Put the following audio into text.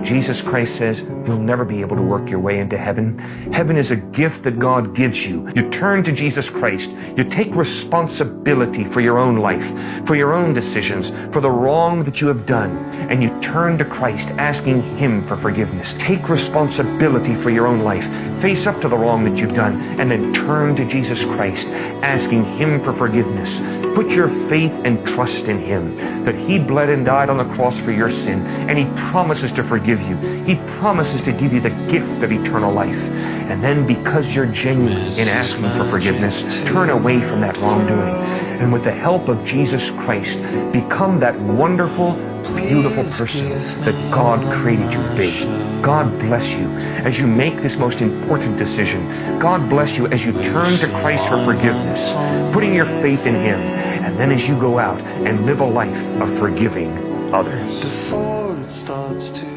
Jesus Christ says you'll never be able to work your way into heaven. Heaven is a gift that God gives you. You turn to Jesus Christ. You take responsibility for your own life, for your own decisions, for the wrong that you have done, and you turn to Christ asking Him for forgiveness. Take responsibility for your own life. Face up to the wrong that you've done, and then turn to Jesus Christ asking Him for forgiveness. Put your faith and trust in Him, that He bled and died on the cross for your sin, and He promises to forgive you. He promises to give you the gift of eternal life. And then, because you're genuine in asking for forgiveness, turn away from that wrongdoing. And with the help of Jesus Christ, become that wonderful, beautiful person that God created you to be. God bless you as you make this most important decision. God bless you as you turn to Christ for forgiveness, putting your faith in Him, and then as you go out and live a life of forgiving others. Before it starts to